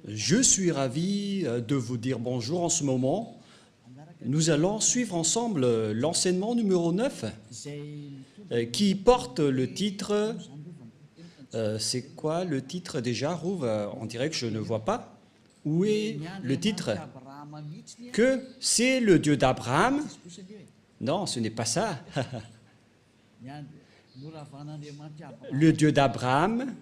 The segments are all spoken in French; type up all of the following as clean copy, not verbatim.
Je suis ravi de vous dire bonjour en ce moment. Nous allons suivre ensemble l'enseignement numéro 9 qui porte le titre... c'est quoi le titre déjà, Rouve? On dirait que je ne vois pas. Où est le titre? Que c'est le Dieu d'Abraham? Non, ce n'est pas ça. Le Dieu d'Abraham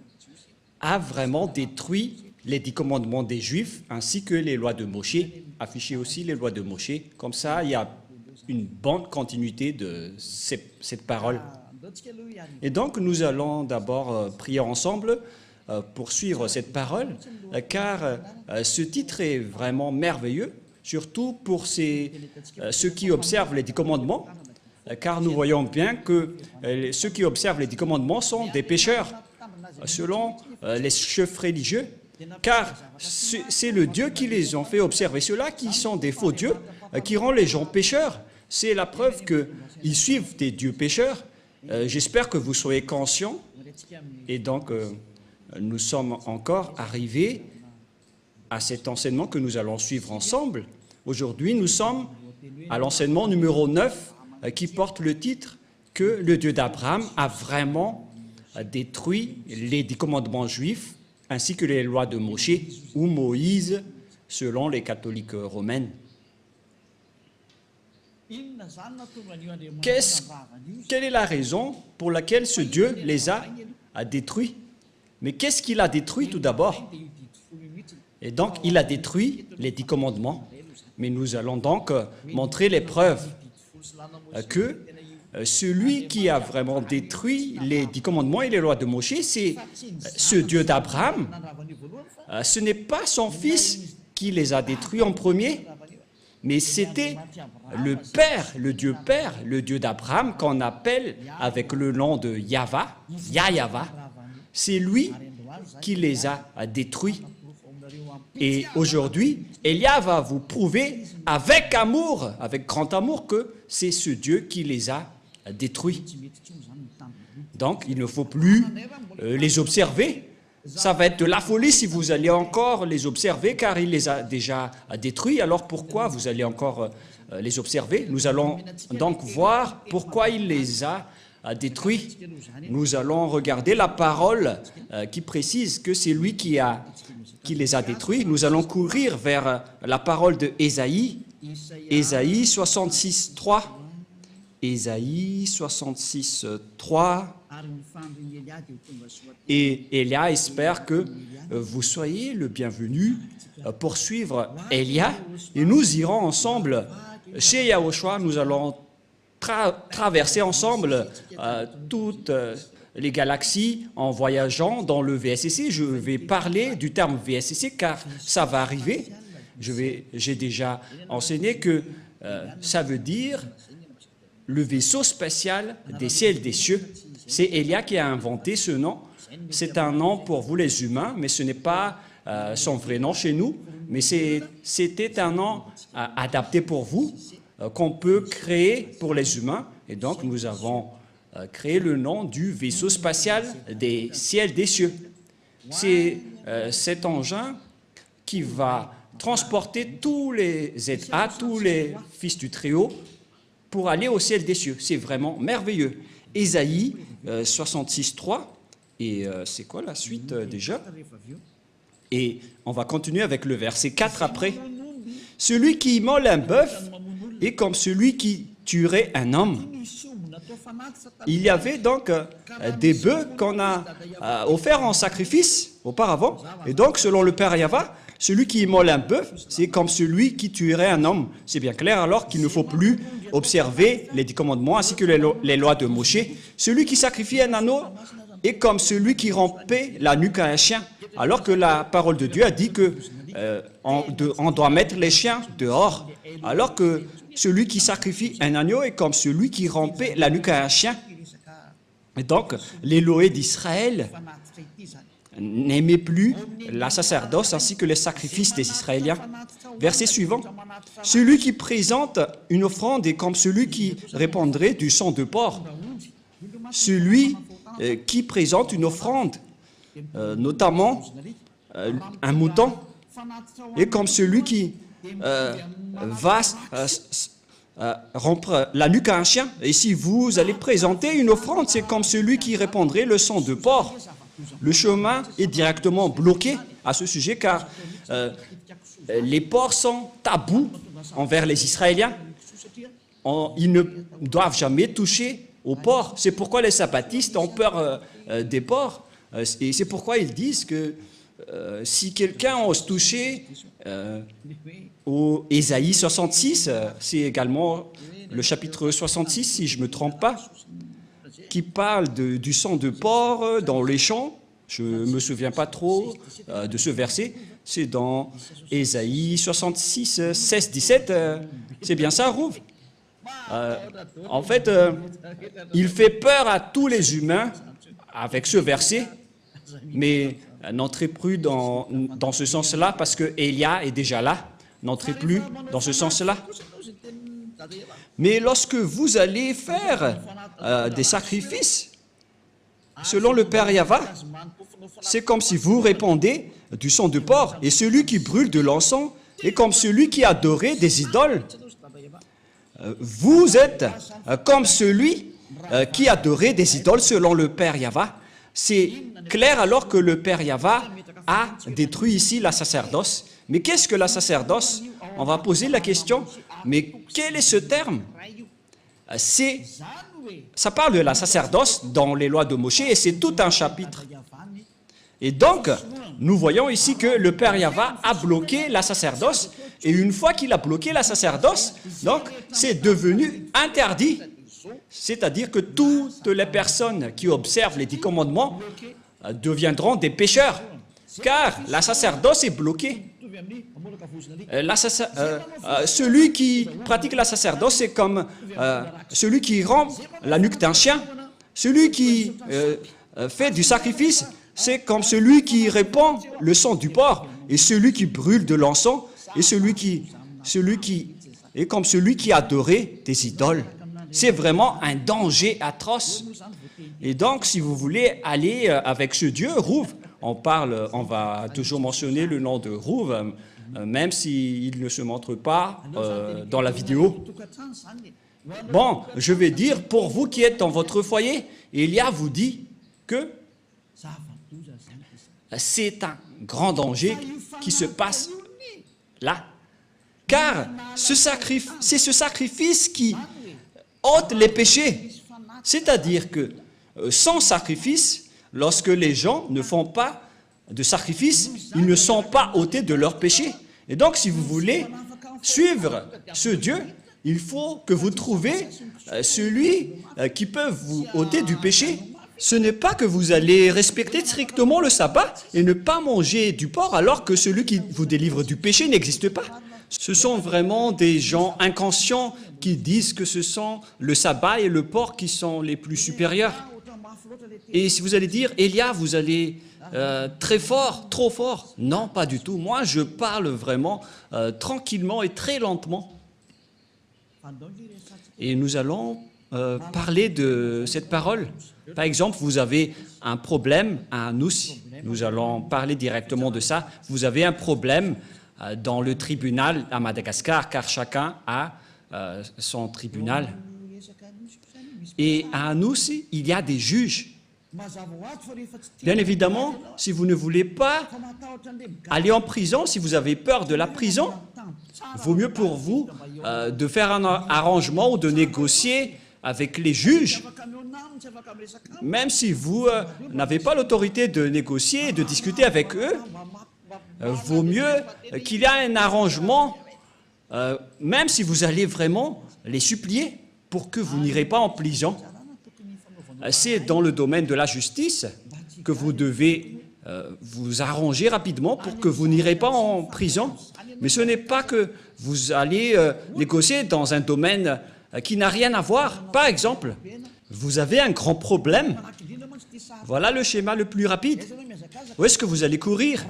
a vraiment détruit les 10 commandements des Juifs ainsi que les lois de Moshe. Afficher aussi les lois de Moshe. Comme ça, il y a une bonne continuité de cette parole. Et donc, nous allons d'abord prier ensemble pour suivre cette parole, car ce titre est vraiment merveilleux, surtout pour ceux qui observent les 10 commandements, car nous voyons bien que ceux qui observent les 10 commandements sont des pécheurs, selon les chefs religieux, car c'est le Dieu qui les a fait observer. Ceux-là qui sont des faux dieux, qui rendent les gens pécheurs, c'est la preuve qu'ils suivent des dieux pécheurs. J'espère que vous soyez conscients. Et donc, nous sommes encore arrivés à cet enseignement que nous allons suivre ensemble. Aujourd'hui, nous sommes à l'enseignement numéro 9 qui porte le titre que le Dieu d'Abraham a vraiment détruit les 10 commandements juifs ainsi que les lois de Moshe ou Moïse selon les catholiques romains. Quelle est la raison pour laquelle ce Dieu les a détruits? Mais qu'est-ce qu'il a détruit tout d'abord? Et donc, il a détruit les 10 commandements. Mais nous allons donc montrer les preuves que celui qui a vraiment détruit les 10 commandements et les lois de Moshe, c'est ce Dieu d'Abraham. Ce n'est pas son fils qui les a détruits en premier, mais c'était le Père, le Dieu d'Abraham, qu'on appelle avec le nom de Yahva, Yahva. C'est lui qui les a détruits. Et aujourd'hui, Elia va vous prouver avec amour, avec grand amour, que c'est ce Dieu qui les a détruits. Donc, il ne faut plus les observer. Ça va être de la folie si vous allez encore les observer, car il les a déjà détruits. Alors pourquoi vous allez encore les observer? Nous allons donc voir pourquoi il les a détruits. Nous allons regarder la parole qui précise que c'est lui qui les a détruits. Nous allons courir vers la parole de Ésaïe, Ésaïe 66, 3. Ésaïe 66, 3. Et Elia espère que vous soyez le bienvenu pour suivre Elia. Et nous irons ensemble chez Yahushua. Nous allons traverser ensemble toutes les galaxies en voyageant dans le VSCC. Je vais parler du terme VSCC car ça va arriver. J'ai déjà enseigné que ça veut dire le vaisseau spatial des ciels et des cieux. C'est Elia qui a inventé ce nom. C'est un nom pour vous les humains, mais ce n'est pas son vrai nom chez nous. Mais c'était un nom adapté pour vous, qu'on peut créer pour les humains. Et donc, nous avons créé le nom du vaisseau spatial des ciels et des cieux. C'est cet engin qui va transporter tous les ZA, tous les fils du Très-Haut, pour aller au ciel des cieux. C'est vraiment merveilleux. Ésaïe 66, 3. Et c'est quoi la suite déjà? Et on va continuer avec le verset 4 après. Celui qui immole un bœuf est comme celui qui tuerait un homme. Il y avait donc des bœufs qu'on a offerts en sacrifice auparavant. Et donc, selon le Père Yahva, celui qui immole un bœuf, c'est comme celui qui tuerait un homme. C'est bien clair alors qu'il ne faut plus observer les 10 commandements ainsi que les lois de Moshe. Celui qui sacrifie un agneau est comme celui qui rompait la nuque à un chien. Alors que la parole de Dieu a dit que on doit mettre les chiens dehors. Alors que celui qui sacrifie un agneau est comme celui qui rompait la nuque à un chien. Et donc, l'Élohé d'Israël n'aimait plus la sacerdoce ainsi que les sacrifices des Israéliens. Verset suivant. Celui qui présente une offrande est comme celui qui répandrait du sang de porc. Celui qui présente une offrande, notamment un mouton, est comme celui qui va rompre la nuque à un chien. Et si vous allez présenter une offrande, c'est comme celui qui répandrait le sang de porc. Le chemin est directement bloqué à ce sujet car les porcs sont tabous envers les Israéliens. Ils ne doivent jamais toucher aux porcs. C'est pourquoi les sabbatistes ont peur des porcs. Et c'est pourquoi ils disent que si quelqu'un ose toucher au Ésaïe 66, c'est également le chapitre 66, si je ne me trompe pas, qui parle du sang de porc dans les champs. Je ne me souviens pas trop de ce verset. C'est dans Ésaïe 66, 16, 17. C'est bien ça, Rouv? En fait, il fait peur à tous les humains avec ce verset, mais n'entrez plus dans ce sens-là parce que Élia est déjà là. N'entrez plus dans ce sens-là. Mais lorsque vous allez faire des sacrifices, selon le Père Yahva, c'est comme si vous répandez du sang de porc. Et celui qui brûle de l'encens est comme celui qui adorait des idoles. Vous êtes comme celui qui adorait des idoles selon le Père Yahva. C'est clair alors que le Père Yahva a détruit ici la sacerdoce. Mais qu'est-ce que la sacerdoce? On va poser la question, mais quel est ce terme? Ça parle de la sacerdoce dans les lois de Moïse et c'est tout un chapitre. Et donc, nous voyons ici que le Père Yahva a bloqué la sacerdoce et une fois qu'il a bloqué la sacerdoce, donc c'est devenu interdit. C'est-à-dire que toutes les personnes qui observent les 10 commandements deviendront des pécheurs, car la sacerdoce est bloquée. Celui qui pratique la sacerdoce, c'est comme celui qui rompt la nuque d'un chien. Celui qui fait du sacrifice, c'est comme celui qui répand le sang du porc. Et celui qui brûle de l'encens, et celui qui est comme celui qui adorait des idoles. C'est vraiment un danger atroce. Et donc, si vous voulez aller avec ce Dieu, Rouv, on va toujours mentionner le nom de Rouv, même s'il ne se montre pas dans la vidéo. Bon, je vais dire, pour vous qui êtes dans votre foyer, Élia vous dit que c'est un grand danger qui se passe là. Car c'est ce sacrifice qui ôte les péchés. C'est-à-dire que sans sacrifice, lorsque les gens ne font pas de sacrifice, ils ne sont pas ôtés de leurs péchés. Et donc, si vous voulez suivre ce Dieu, il faut que vous trouviez celui qui peut vous ôter du péché. Ce n'est pas que vous allez respecter strictement le sabbat et ne pas manger du porc alors que celui qui vous délivre du péché n'existe pas. Ce sont vraiment des gens inconscients qui disent que ce sont le sabbat et le porc qui sont les plus supérieurs. Et si vous allez dire, Élia, vous allez très fort, trop fort. Non, pas du tout. Moi, je parle vraiment tranquillement et très lentement. Et nous allons parler de cette parole. Par exemple, vous avez un problème à Anous. Nous allons parler directement de ça. Vous avez un problème dans le tribunal à Madagascar, car chacun a son tribunal. Et à Anous, il y a des juges. Bien évidemment, si vous ne voulez pas aller en prison, si vous avez peur de la prison, vaut mieux pour vous de faire un arrangement ou de négocier avec les juges. Même si vous n'avez pas l'autorité de négocier et de discuter avec eux, vaut mieux qu'il y ait un arrangement, même si vous allez vraiment les supplier pour que vous n'irez pas en prison. C'est dans le domaine de la justice que vous devez vous arranger rapidement pour que vous n'irez pas en prison. Mais ce n'est pas que vous allez négocier dans un domaine qui n'a rien à voir. Par exemple, vous avez un grand problème. Voilà le schéma le plus rapide. Où est-ce que vous allez courir?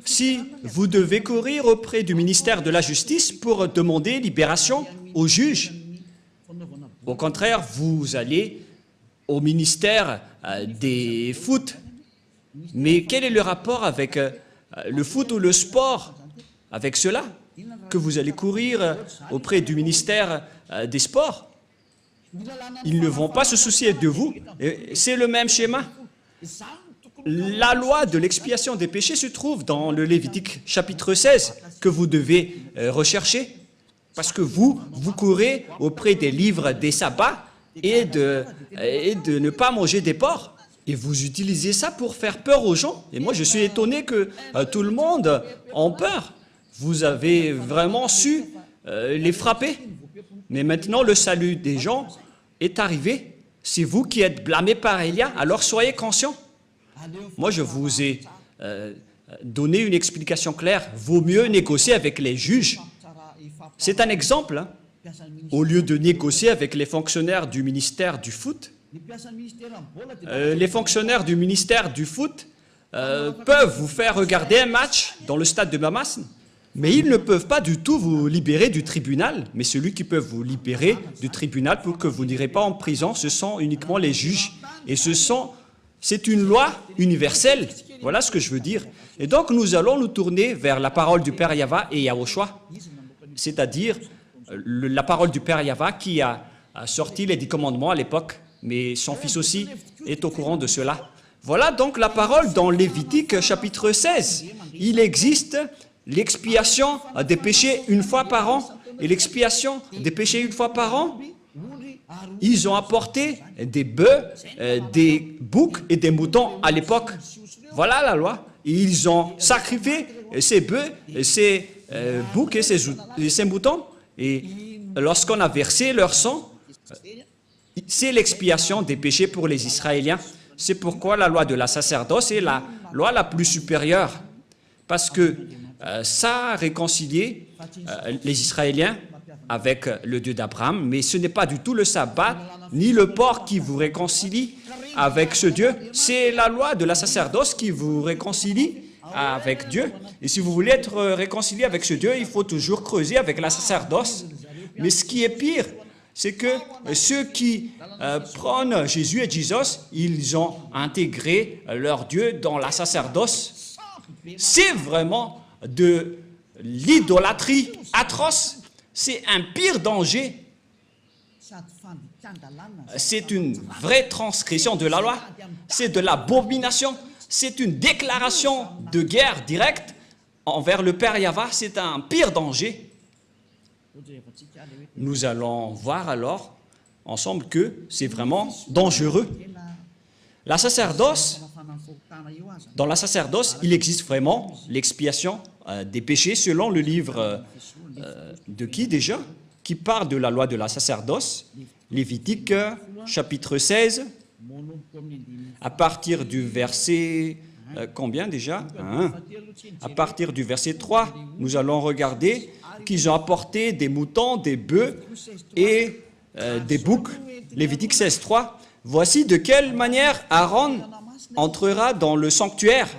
Si vous devez courir auprès du ministère de la Justice pour demander libération aux juges, au contraire, vous allez au ministère des foot. Mais quel est le rapport avec le foot ou le sport avec cela, que vous allez courir auprès du ministère des Sports. Ils ne vont pas se soucier de vous. C'est le même schéma. La loi de l'expiation des péchés se trouve dans le Lévitique chapitre 16 que vous devez rechercher parce que vous courez auprès des livres des sabbats et de ne pas manger des porcs. Et vous utilisez ça pour faire peur aux gens. Et moi, je suis étonné que tout le monde ait peur. Vous avez vraiment su les frapper. Mais maintenant, le salut des gens est arrivé. C'est vous qui êtes blâmés par Élia, alors soyez conscients. Moi, je vous ai donné une explication claire. Vaut mieux négocier avec les juges. C'est un exemple. Hein. Au lieu de négocier avec les fonctionnaires du ministère du foot, les fonctionnaires du ministère du foot peuvent vous faire regarder un match dans le stade de Mamas, mais ils ne peuvent pas du tout vous libérer du tribunal. Mais celui qui peut vous libérer du tribunal pour que vous n'irez pas en prison, ce sont uniquement les juges. Et c'est une loi universelle. Voilà ce que je veux dire. Et donc, nous allons nous tourner vers la parole du Père Yahva et Yahushua, c'est-à-dire la parole du Père Yahva qui a sorti les 10 commandements à l'époque, mais son fils aussi est au courant de cela. Voilà donc la parole dans Lévitique chapitre 16. Il existe l'expiation des péchés une fois par an, et l'expiation des péchés une fois par an, ils ont apporté des bœufs, des boucs et des moutons à l'époque. Voilà la loi. Ils ont sacrifié ces bœufs, ces boucs et ces moutons. Et lorsqu'on a versé leur sang, c'est l'expiation des péchés pour les Israéliens. C'est pourquoi la loi de la sacerdoce est la loi la plus supérieure. Parce que ça a réconcilié les Israéliens avec le Dieu d'Abraham, mais ce n'est pas du tout le sabbat ni le porc qui vous réconcilie avec ce Dieu. C'est la loi de la sacerdoce qui vous réconcilie avec Dieu. Et si vous voulez être réconcilié avec ce Dieu, il faut toujours creuser avec la sacerdoce. Mais ce qui est pire, c'est que ceux qui prônent Jésus et Jesus, ils ont intégré leur Dieu dans la sacerdoce. C'est vraiment de l'idolâtrie atroce. C'est un pire danger. C'est une vraie transgression de la loi. C'est de l'abomination. C'est une déclaration de guerre directe envers le Père Yahva. C'est un pire danger. Nous allons voir alors ensemble que c'est vraiment dangereux. La sacerdoce, dans la sacerdoce, il existe vraiment l'expiation des péchés selon le livre de qui déjà? Qui parle de la loi de la sacerdoce, Lévitique chapitre 16, à partir du verset, combien déjà? À partir du verset 3, nous allons regarder qu'ils ont apporté des moutons, des bœufs et des boucs. Lévitique 16, 3. Voici de quelle manière Aaron entrera dans le sanctuaire.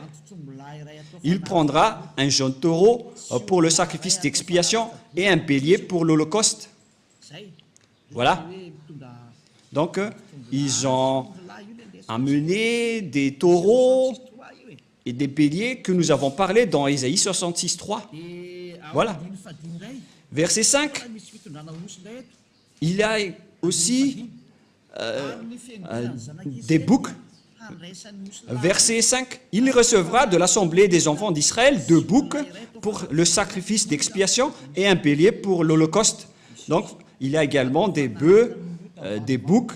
Il prendra un jeune taureau pour le sacrifice d'expiation et un bélier pour l'holocauste. Voilà. Donc, ils ont amené des taureaux et des béliers que nous avons parlé dans Ésaïe 66, 3. Voilà. Verset 5. Il y a aussi des boucs. Verset 5. Il recevra de l'assemblée des enfants d'Israël 2 boucs pour le sacrifice d'expiation et un bélier pour l'holocauste. Donc, il y a également des bœufs, des boucs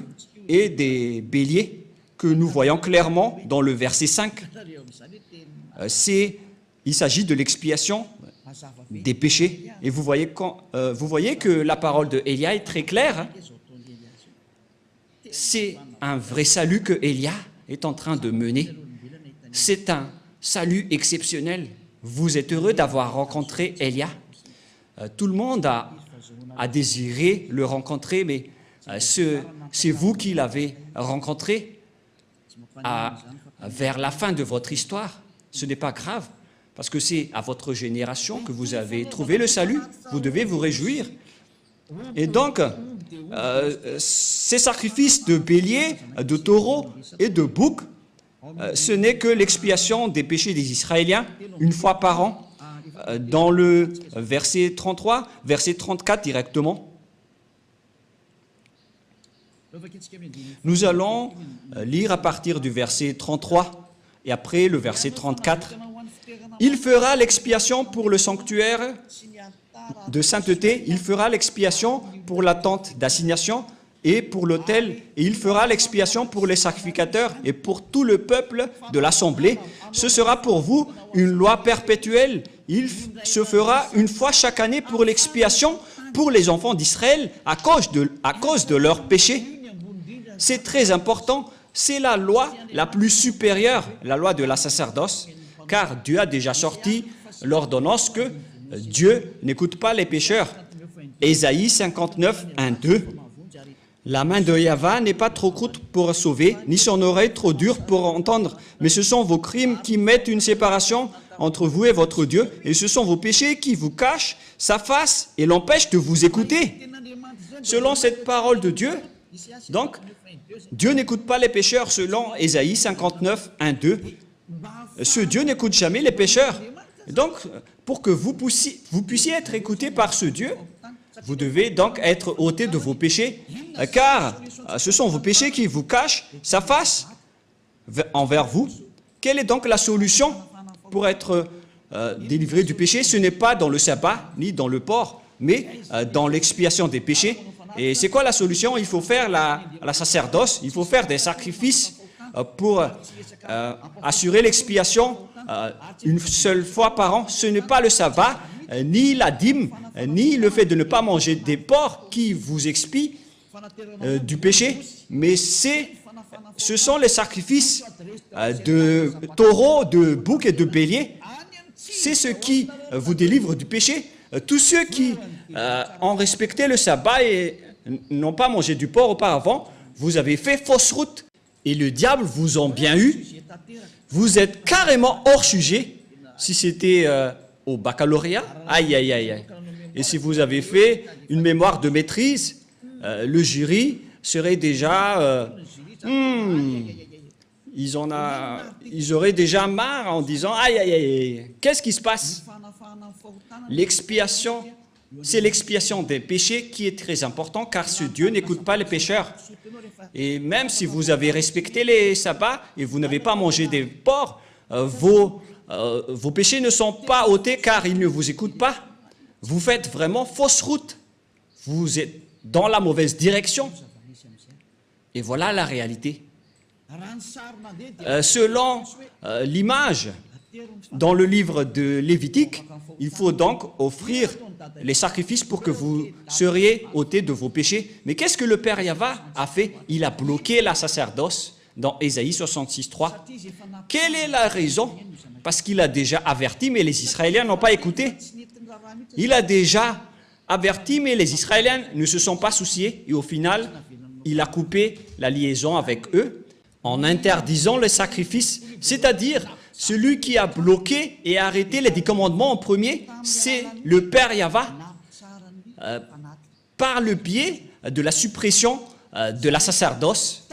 et des béliers que nous voyons clairement dans le verset 5. Il s'agit de l'expiation des péchés. Et vous voyez que la parole de Élia est très claire. C'est un vrai salut que Élia est en train de mener. C'est un salut exceptionnel. Vous êtes heureux d'avoir rencontré Élia. Tout le monde a désiré le rencontrer, mais c'est vous qui l'avez rencontré vers la fin de votre histoire. Ce n'est pas grave, parce que c'est à votre génération que vous avez trouvé le salut. Vous devez vous réjouir. Et donc, ces sacrifices de béliers, de taureaux et de boucs ce n'est que l'expiation des péchés des Israéliens, une fois par an, dans le verset 33, verset 34 directement. Nous allons lire à partir du verset 33 et après le verset 34. Il fera l'expiation pour le sanctuaire de sainteté, il fera l'expiation pour la tente d'assignation et pour l'autel, et il fera l'expiation pour les sacrificateurs et pour tout le peuple de l'assemblée. Ce sera pour vous une loi perpétuelle. Il se fera une fois chaque année pour l'expiation pour les enfants d'Israël à cause de leurs péchés. C'est très important. C'est la loi la plus supérieure, la loi de la sacerdoce, car Dieu a déjà sorti l'ordonnance que Dieu n'écoute pas les pécheurs. Ésaïe 59, 1, 2. La main de Yahvé n'est pas trop courte pour sauver, ni son oreille trop dure pour entendre, mais ce sont vos crimes qui mettent une séparation entre vous et votre Dieu, et ce sont vos péchés qui vous cachent sa face et l'empêchent de vous écouter. Selon cette parole de Dieu, donc, Dieu n'écoute pas les pécheurs selon Ésaïe 59, 1, 2. Ce Dieu n'écoute jamais les pécheurs. Donc, pour que vous puissiez être écoutés par ce Dieu, vous devez donc être ôtés de vos péchés, car ce sont vos péchés qui vous cachent sa face envers vous. Quelle est donc la solution pour être délivré du péché? Ce n'est pas dans le sabbat, ni dans le port, mais dans l'expiation des péchés. Et c'est quoi la solution? Il faut faire la sacerdoce, il faut faire des sacrifices pour assurer l'expiation une seule fois par an. Ce n'est pas le sabbat, ni la dîme, ni le fait de ne pas manger des porcs qui vous expient du péché, mais ce sont les sacrifices de taureaux, de boucs et de béliers. C'est ce qui vous délivre du péché. Tous ceux qui ont respecté le sabbat et n'ont pas mangé du porc auparavant, vous avez fait fausse route et le diable vous en bien eu. Vous êtes carrément hors sujet. Si c'était au baccalauréat, aïe, aïe, aïe, aïe. Et si vous avez fait une mémoire de maîtrise, le jury serait déjà... ils auraient déjà marre en disant « Aïe, aïe, aïe, qu'est-ce qui se passe ?» L'expiation, c'est l'expiation des péchés qui est très important, car ce Dieu n'écoute pas les pécheurs. Et même si vous avez respecté les sabbats et vous n'avez pas mangé des porcs, vos péchés ne sont pas ôtés car il ne vous écoute pas. Vous faites vraiment fausse route. Vous êtes dans la mauvaise direction. Et voilà la réalité. Selon l'image dans le livre de Lévitique, il faut donc offrir les sacrifices pour que vous seriez ôtés de vos péchés. Mais qu'est-ce que le Père Yahvé a fait? Il a bloqué la sacerdoce dans Ésaïe 66, 3. Quelle est la raison? Parce qu'il a déjà averti, mais les Israéliens n'ont pas écouté. Il a déjà averti, mais les Israéliens ne se sont pas souciés. Et au final, il a coupé la liaison avec eux en interdisant les sacrifices. C'est-à-dire, celui qui a bloqué et arrêté les 10 commandements en premier, c'est le Père Yahvé, par le biais de la suppression de la sacerdoce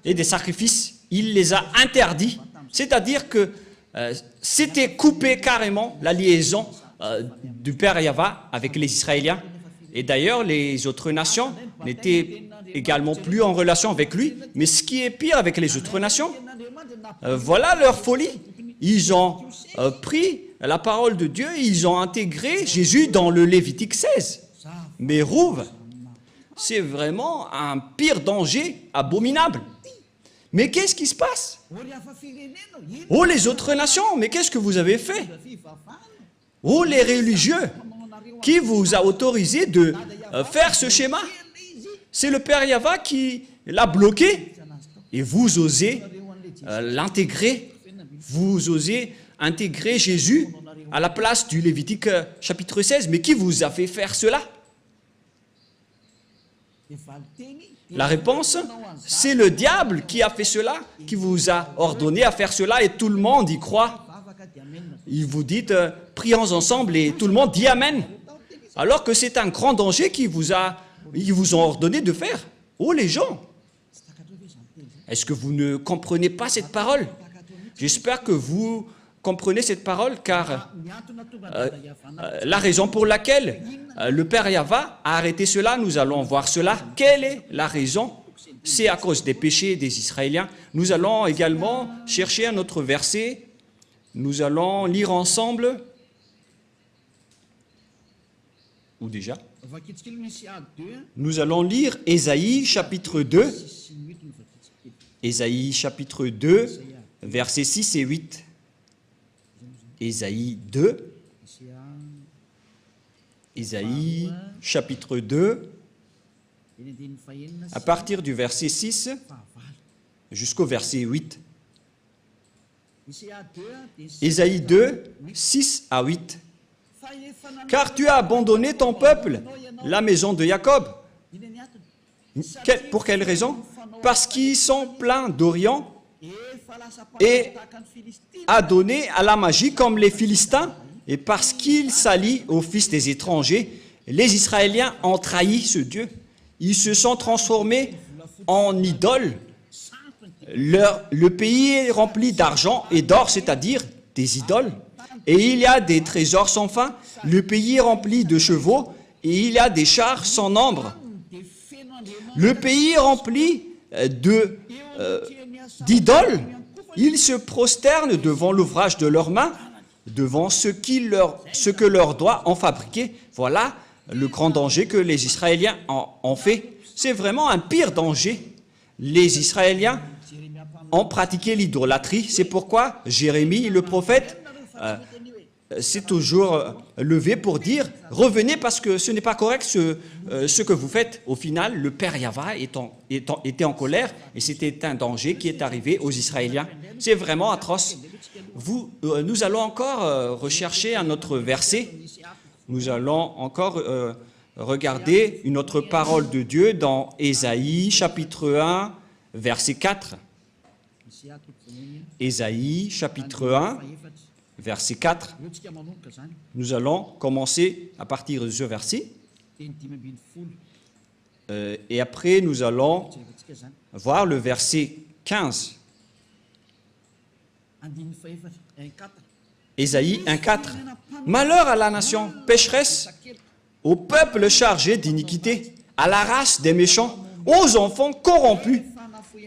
et des sacrifices. Il les a interdits. C'est-à-dire que c'était coupé carrément la liaison du Père Yahvé avec les Israéliens. Et d'ailleurs, les autres nations n'étaient également plus en relation avec lui. Mais ce qui est pire avec les autres nations, voilà leur folie. Ils ont pris la parole de Dieu, ils ont intégré Jésus dans le Lévitique 16. Mais Rouve, c'est vraiment un pire danger abominable. Mais qu'est-ce qui se passe? Oh, les autres nations, mais qu'est-ce que vous avez fait? Oh, les religieux, qui vous a autorisé de faire ce schéma? C'est le Père Yahvé qui l'a bloqué. Et vous osez l'intégrer. Vous osez intégrer Jésus à la place du Lévitique chapitre 16. Mais qui vous a fait faire cela? La réponse, c'est le diable qui a fait cela, qui vous a ordonné à faire cela et tout le monde y croit. Il vous dit, prions ensemble et tout le monde dit Amen. Alors que c'est un grand danger qu'ils vous ont ordonné de faire. Oh les gens, Est-ce que vous ne comprenez pas cette parole? J'espère que vous comprenez cette parole, car la raison pour laquelle le Père Yahva a arrêté cela, nous allons voir cela. Quelle est la raison? C'est à cause des péchés des Israéliens. Nous allons également chercher un autre verset. Nous allons lire ensemble. Ou déjà? Nous allons lire Ésaïe chapitre 2. Ésaïe chapitre 2, versets 6 et 8. Ésaïe 2. Ésaïe chapitre 2, à partir du verset 6 jusqu'au verset 8. Ésaïe 2, 6 à 8. Car tu as abandonné ton peuple, la maison de Jacob. Pour quelle raison? Parce qu'ils sont pleins d'Orient et adonnés à la magie comme les Philistins, et parce qu'ils s'allient aux fils des étrangers, les Israéliens ont trahi ce Dieu. Ils se sont transformés en idoles. Le pays est rempli d'argent et d'or, c'est-à-dire des idoles. Et il y a des trésors sans fin. Le pays est rempli de chevaux et il y a des chars sans nombre. Le pays est rempli d'idoles. Ils se prosternent devant l'ouvrage de leurs mains, devant ce que leurs doigts ont fabriqué. Voilà le grand danger que les Israéliens ont fait. C'est vraiment un pire danger. Les Israéliens ont pratiqué l'idolâtrie. C'est pourquoi Jérémie, le prophète, s'est toujours levé pour dire « Revenez parce que ce n'est pas correct ce que vous faites. » Au final, le Père Yahva était en colère et c'était un danger qui est arrivé aux Israéliens. C'est vraiment atroce. Nous allons encore rechercher un autre verset. Nous allons encore regarder une autre parole de Dieu dans Ésaïe, chapitre 1, verset 4. Ésaïe, chapitre 1, verset 4. Nous allons commencer à partir de ce verset. Et après, nous allons voir le verset 15. Ésaïe 1,4. Malheur à la nation pécheresse, au peuple chargé d'iniquité, à la race des méchants, aux enfants corrompus.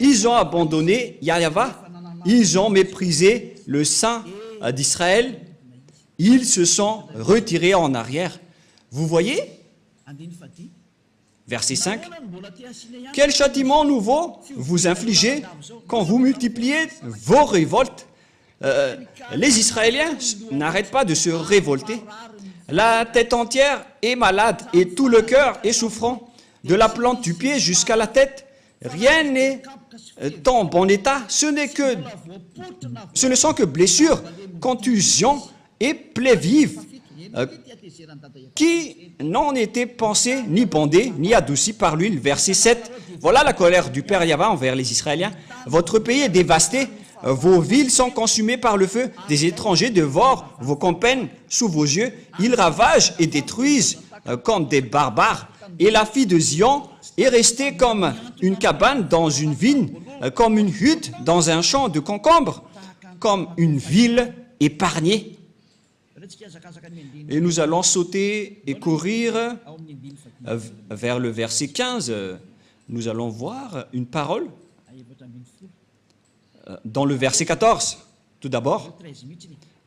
Ils ont abandonné Yahva, ils ont méprisé le Saint d'Israël, ils se sont retirés en arrière. Vous voyez? Verset 5. Quel châtiment nouveau vous infligez quand vous multipliez vos révoltes? Les Israéliens n'arrêtent pas de se révolter. La tête entière est malade et tout le cœur est souffrant. De la plante du pied jusqu'à la tête, rien n'est en bon état. Ce ne sont que blessures, contusions et plaies vives qui n'ont été pansées, ni bandées, ni adoucies par l'huile. Verset 7. Voilà la colère du Père Yahva envers les Israéliens. Votre pays est dévasté. Vos villes sont consumées par le feu. Des étrangers dévorent vos campagnes sous vos yeux. Ils ravagent et détruisent comme des barbares. Et la fille de Zion est restée comme une cabane dans une vigne, comme une hutte dans un champ de concombres, comme une ville épargnée. Et nous allons sauter et courir vers le verset 15. Nous allons voir une parole dans le verset 14, tout d'abord.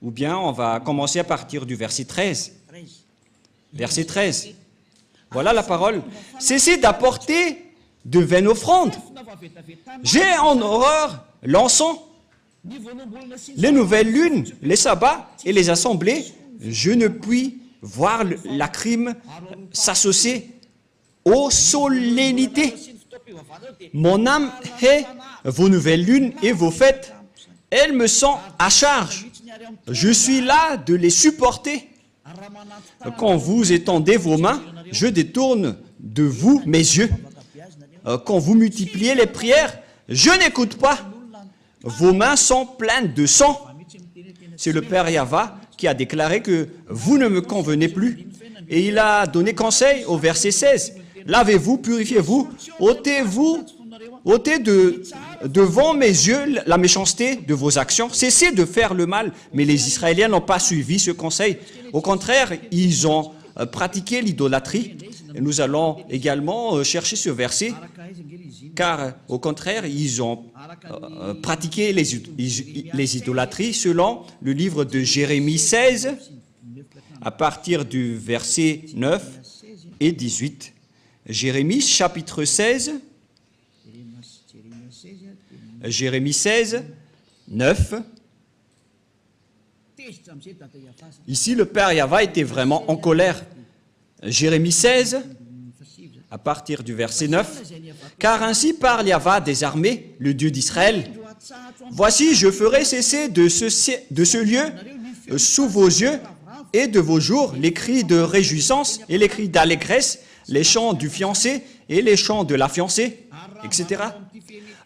Ou bien on va commencer à partir du verset 13. Verset 13. Voilà la parole. Cessez d'apporter de vaines offrandes. J'ai en horreur l'encens, les nouvelles lunes, les sabbats et les assemblées. Je ne puis voir la crime s'associer aux solennités. Mon âme hait vos nouvelles lunes et vos fêtes. Elles me sont à charge. Je suis là de les supporter. Quand vous étendez vos mains, je détourne de vous mes yeux. Quand vous multipliez les prières, je n'écoute pas. Vos mains sont pleines de sang. C'est le Père Yahva qui a déclaré que vous ne me convenez plus. Et il a donné conseil au verset 16. Lavez-vous, purifiez-vous, ôtez devant mes yeux la méchanceté de vos actions, cessez de faire le mal. Mais les Israéliens n'ont pas suivi ce conseil. Au contraire, ils ont pratiqué l'idolâtrie. Et nous allons également chercher ce verset, car au contraire, ils ont pratiqué les idolâtries selon le livre de Jérémie 16, à partir du verset 9 et 18. Jérémie chapitre 16, Jérémie 16, 9. Ici, le Père Yahva était vraiment en colère. Jérémie 16, à partir du verset 9. « Car ainsi parle Yahva des armées, le Dieu d'Israël. Voici, je ferai cesser de ce lieu, sous vos yeux et de vos jours, les cris de réjouissance et les cris d'allégresse, les chants du fiancé et les chants de la fiancée, etc.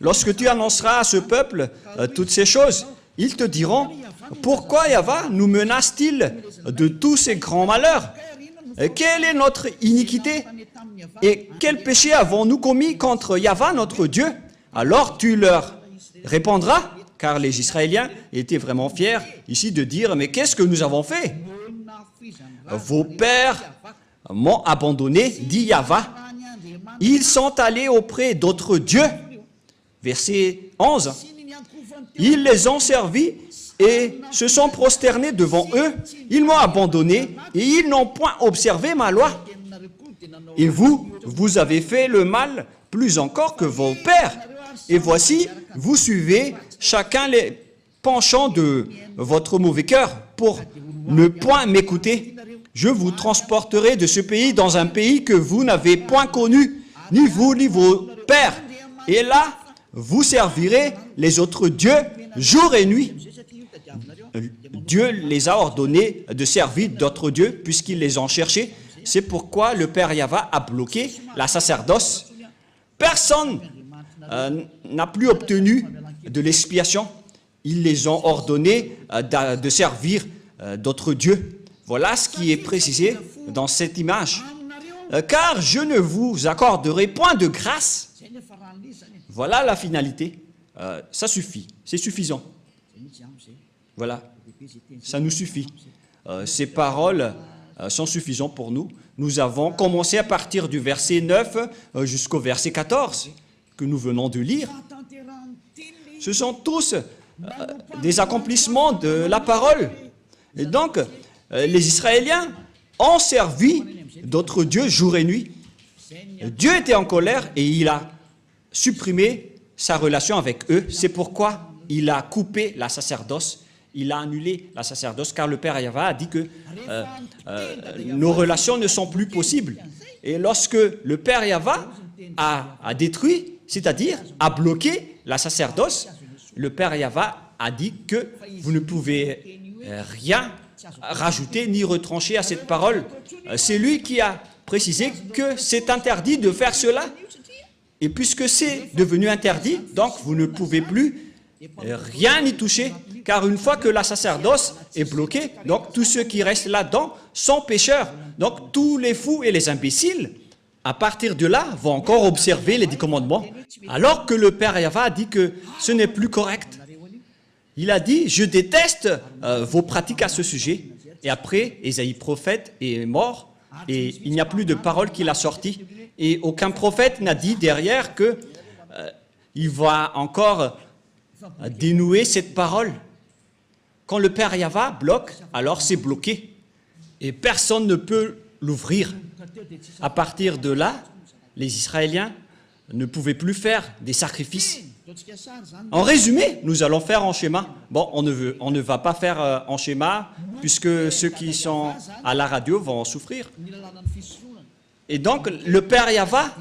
Lorsque tu annonceras à ce peuple toutes ces choses, ils te diront, pourquoi Yahva nous menace-t-il de tous ces grands malheurs? Quelle est notre iniquité? Et quel péché avons-nous commis contre Yahva, notre Dieu? Alors tu leur répondras, car les Israéliens étaient vraiment fiers ici de dire, mais qu'est-ce que nous avons fait? Vos pères m'ont abandonné, dit Yahva. Ils sont allés auprès d'autres dieux. Verset 11. Ils les ont servis et se sont prosternés devant eux. Ils m'ont abandonné et ils n'ont point observé ma loi. Et vous avez fait le mal plus encore que vos pères. Et voici, vous suivez chacun les penchants de votre mauvais cœur pour ne point m'écouter. Je vous transporterai de ce pays dans un pays que vous n'avez point connu, ni vous ni vos pères. Et là, vous servirez les autres dieux jour et nuit. Dieu les a ordonnés de servir d'autres dieux puisqu'ils les ont cherchés. C'est pourquoi le Père Yahva a bloqué la sacerdoce. Personne n'a plus obtenu de l'expiation. Ils les ont ordonnés de servir d'autres dieux. Voilà ce qui est précisé dans cette image. Car je ne vous accorderai point de grâce. Voilà la finalité. Ça suffit. C'est suffisant. Voilà. Ça nous suffit. Ces paroles sont suffisantes pour nous. Nous avons commencé à partir du verset 9 jusqu'au verset 14 que nous venons de lire. Ce sont tous des accomplissements de la parole. Et donc, les Israéliens ont servi d'autres dieux jour et nuit. Dieu était en colère et il a supprimé sa relation avec eux. C'est pourquoi il a coupé la sacerdoce. Il a annulé la sacerdoce car le Père Yahva a dit que nos relations ne sont plus possibles. Et lorsque le Père Yahva a détruit, c'est-à-dire a bloqué la sacerdoce, le Père Yahva a dit que vous ne pouvez rien rajouter ni retrancher à cette parole. C'est lui qui a précisé que c'est interdit de faire cela. Et puisque c'est devenu interdit, donc vous ne pouvez plus rien y toucher. Car une fois que la sacerdoce est bloquée, donc tous ceux qui restent là-dedans sont pécheurs. Donc tous les fous et les imbéciles, à partir de là, vont encore observer les 10 commandements. Alors que le Père Yahva a dit que ce n'est plus correct. Il a dit, je déteste vos pratiques à ce sujet. Et après, Ésaïe prophète est mort et il n'y a plus de parole qu'il a sortie. Et aucun prophète n'a dit derrière que il va encore dénouer cette parole. Quand le Père Yahva bloque, alors c'est bloqué. Et personne ne peut l'ouvrir. À partir de là, les Israéliens ne pouvaient plus faire des sacrifices. En résumé, nous allons faire en schéma. Bon, on ne va pas faire en schéma, puisque ceux qui sont à la radio vont en souffrir. Et donc, le Père Yahva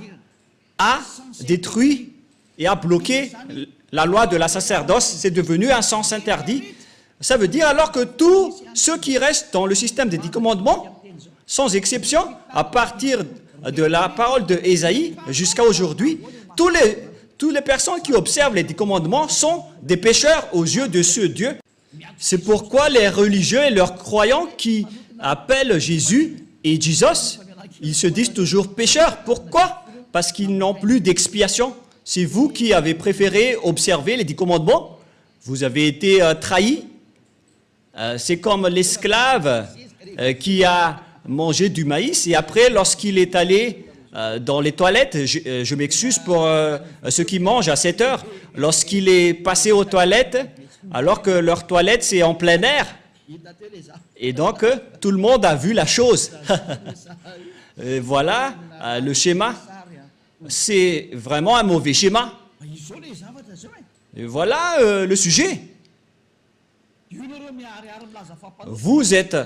a détruit et a bloqué la loi de la sacerdoce. C'est devenu un sens interdit. Ça veut dire alors que tous ceux qui restent dans le système des 10 commandements, sans exception, à partir de la parole de Ésaïe jusqu'à aujourd'hui, toutes les personnes qui observent les 10 commandements sont des pécheurs aux yeux de ce Dieu. C'est pourquoi les religieux et leurs croyants qui appellent Jésus et Jesus, ils se disent toujours pécheurs. Pourquoi? Parce qu'ils n'ont plus d'expiation. c'est vous qui avez préféré observer les 10 commandements. Vous avez été trahi. C'est comme l'esclave qui a mangé du maïs et après, lorsqu'il est allé dans les toilettes, je m'excuse pour ceux qui mangent à 7 heures, lorsqu'il est passé aux toilettes, alors que leur toilette c'est en plein air, et donc tout le monde a vu la chose. Et voilà le schéma, c'est vraiment un mauvais schéma. Et voilà le sujet. Vous êtes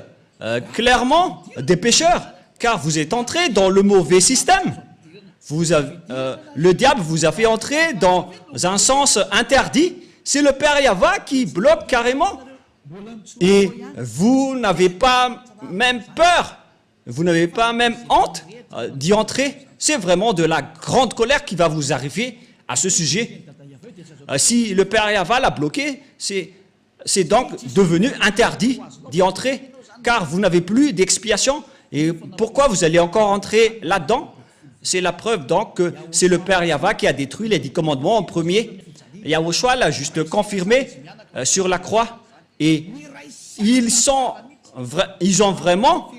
clairement des pécheurs, car vous êtes entrés dans le mauvais système. Le diable vous a fait entrer dans un sens interdit. C'est le Père Yahva qui bloque carrément. Et vous n'avez pas même peur, vous n'avez pas même honte d'y entrer. C'est vraiment de la grande colère qui va vous arriver à ce sujet. Si le Père Yahva l'a bloqué, c'est donc devenu interdit d'y entrer, car vous n'avez plus d'expiation. Et pourquoi vous allez encore entrer là-dedans? C'est la preuve donc que c'est le Père Yahva qui a détruit les 10 commandements en premier. Yahushua l'a juste confirmé sur la croix. Et ils ont vraiment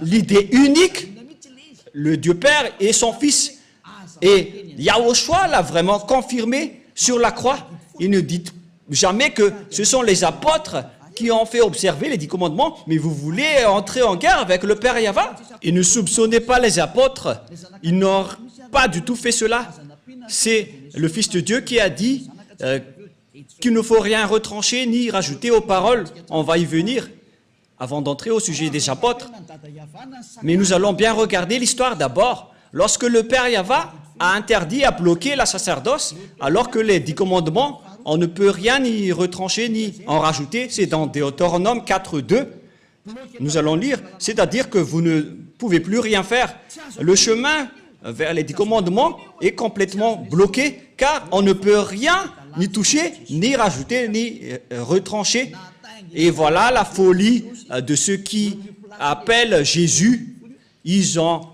l'idée unique, le Dieu Père et son Fils. Et Yahushua l'a vraiment confirmé sur la croix. Il ne dit jamais que ce sont les apôtres qui ont fait observer les 10 commandements, mais vous voulez entrer en guerre avec le Père Yahva. Et ne soupçonnez pas les apôtres, ils n'ont pas du tout fait cela. C'est le Fils de Dieu qui a dit qu'il ne faut rien retrancher ni rajouter aux paroles. On va y venir avant d'entrer au sujet des apôtres. Mais nous allons bien regarder l'histoire d'abord. Lorsque le Père Yahva a interdit, a bloqué la sacerdoce, alors que les 10 commandements, on ne peut rien ni retrancher ni en rajouter. C'est dans Deutéronome 4.2. Nous allons lire, c'est-à-dire que vous ne pouvez plus rien faire. Le chemin vers les 10 commandements est complètement bloqué, car on ne peut rien ni toucher, ni rajouter, ni retrancher. Et voilà la folie de ceux qui appellent Jésus. Ils ont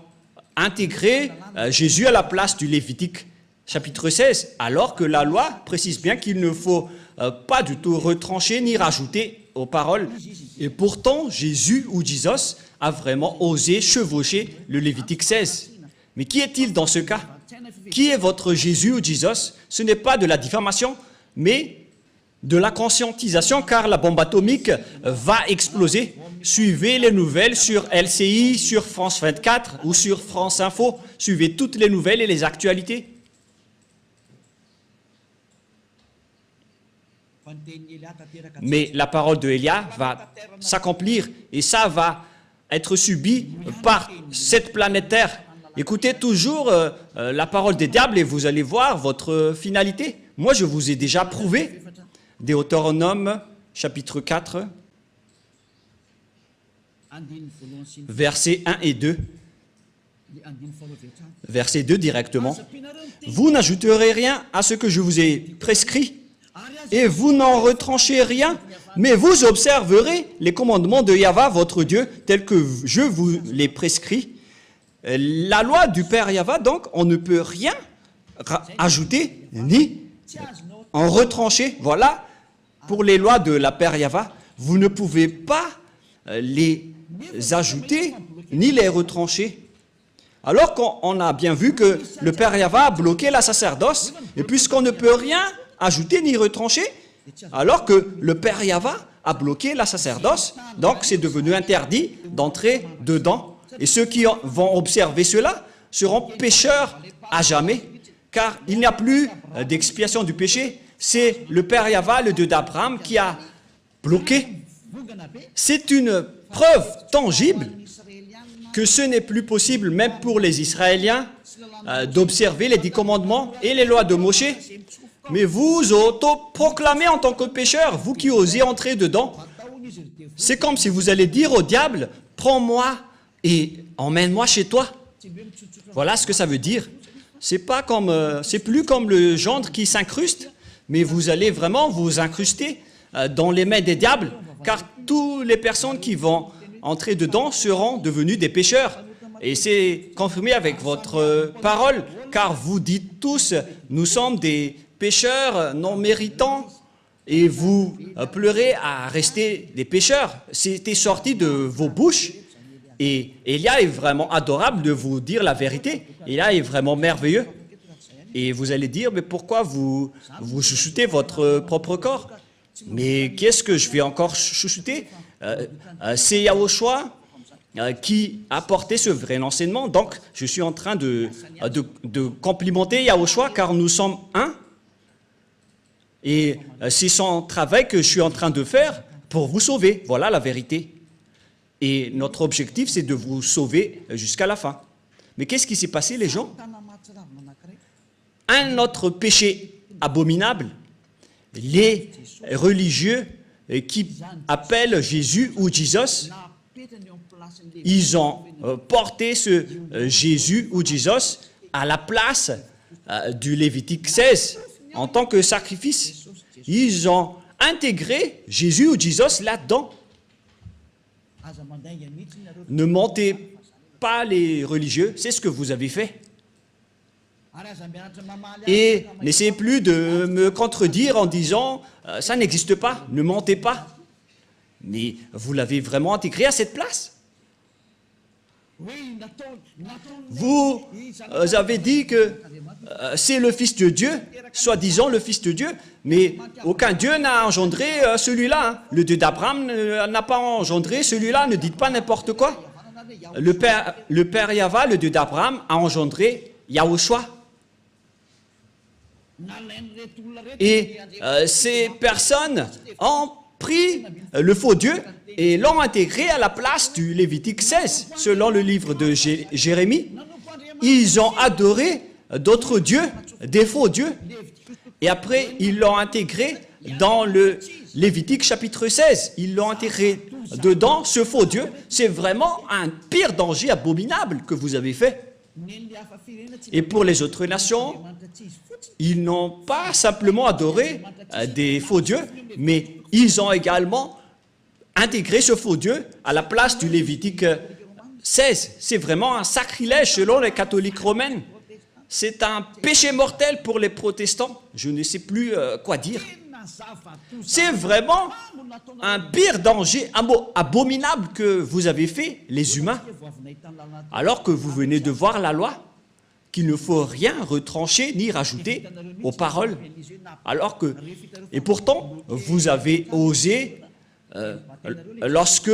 intégré Jésus à la place du Lévitique chapitre 16, alors que la loi précise bien qu'il ne faut pas du tout retrancher ni rajouter aux paroles. Et pourtant, Jésus ou Jesus a vraiment osé chevaucher le Lévitique 16. Mais qui est-il dans ce cas? Qui est votre Jésus ou Jesus? Ce n'est pas de la diffamation, mais de la conscientisation, car la bombe atomique va exploser. Suivez les nouvelles sur LCI, sur France 24 ou sur France Info. Suivez toutes les nouvelles et les actualités. Mais la parole de Élia va s'accomplir et ça va être subi par cette planète Terre. Écoutez toujours la parole des diables et vous allez voir votre finalité. Moi, je vous ai déjà prouvé. Deutéronome, chapitre 4, versets 1 et 2. Verset 2 directement. Vous n'ajouterez rien à ce que je vous ai prescrit, et vous n'en retranchez rien, mais vous observerez les commandements de Yahva, votre Dieu, tels que je vous les prescris. La loi du Père Yahva, donc, on ne peut rien ajouter ni en retrancher. Voilà, pour les lois de la Père Yahva, vous ne pouvez pas les ajouter ni les retrancher. Alors qu'on a bien vu que le Père Yahva a bloqué la sacerdoce, et puisqu'on ne peut rien ajouter ni retrancher, alors que le Père Yahva a bloqué la sacerdoce, donc c'est devenu interdit d'entrer dedans. Et ceux qui vont observer cela seront pécheurs à jamais, car il n'y a plus d'expiation du péché. C'est le Père Yahva, le Dieu d'Abraham, qui a bloqué. C'est une preuve tangible que ce n'est plus possible, même pour les Israéliens, d'observer les 10 commandements et les lois de Moshe. Mais vous auto-proclamez en tant que pécheur, vous qui osez entrer dedans. C'est comme si vous allez dire au diable, prends-moi et emmène-moi chez toi. Voilà ce que ça veut dire. C'est plus comme le gendre qui s'incruste, mais vous allez vraiment vous incruster dans les mains des diables, car toutes les personnes qui vont entrer dedans seront devenues des pécheurs. Et c'est confirmé avec votre parole, car vous dites tous, nous sommes des pécheurs non méritants, et vous pleurez à rester des pécheurs. C'était sorti de vos bouches, et Élia est vraiment adorable de vous dire la vérité. Élia est vraiment merveilleux. Et vous allez dire, mais pourquoi vous chouchoutez votre propre corps? Mais qu'est-ce que je vais encore chouchouter? C'est Yahushua qui a porté ce vrai enseignement. Donc, je suis en train de complimenter Yahushua, car nous sommes un. Et c'est son travail que je suis en train de faire pour vous sauver. Voilà la vérité. Et notre objectif, c'est de vous sauver jusqu'à la fin. Mais qu'est-ce qui s'est passé, les gens? Un autre péché abominable, les religieux qui appellent Jésus ou Jesus, ils ont porté ce Jésus ou Jesus à la place du Lévitique 16 en tant que sacrifice. Ils ont intégré Jésus ou Jesus là-dedans. Ne mentez pas les religieux, c'est ce que vous avez fait. Et n'essayez plus de me contredire en disant « ça n'existe pas, ne mentez pas ». Mais vous l'avez vraiment intégré à cette place. Vous avez dit que c'est le Fils de Dieu, soi-disant le Fils de Dieu, mais aucun Dieu n'a engendré celui-là. Le Dieu d'Abraham n'a pas engendré celui-là, ne dites pas n'importe quoi. Le Père Yahva, le Dieu d'Abraham, a engendré Yahushua. Et ces personnes ont pris le faux Dieu et l'ont intégré à la place du Lévitique 16, selon le livre de Jérémie. Ils ont adoré d'autres dieux, des faux dieux, et après ils l'ont intégré dans le Lévitique chapitre 16. Ils l'ont intégré dedans, ce faux Dieu. C'est vraiment un pire danger abominable que vous avez fait. Et pour les autres nations, ils n'ont pas simplement adoré des faux dieux, mais ils ont également intégré ce faux Dieu à la place du Lévitique 16. C'est vraiment un sacrilège selon les catholiques romains. C'est un péché mortel pour les protestants. Je ne sais plus quoi dire. C'est vraiment un pire danger abominable que vous avez fait, les humains, alors que vous venez de voir la loi, qu'il ne faut rien retrancher ni rajouter aux paroles. Alors que, et pourtant, vous avez osé, lorsque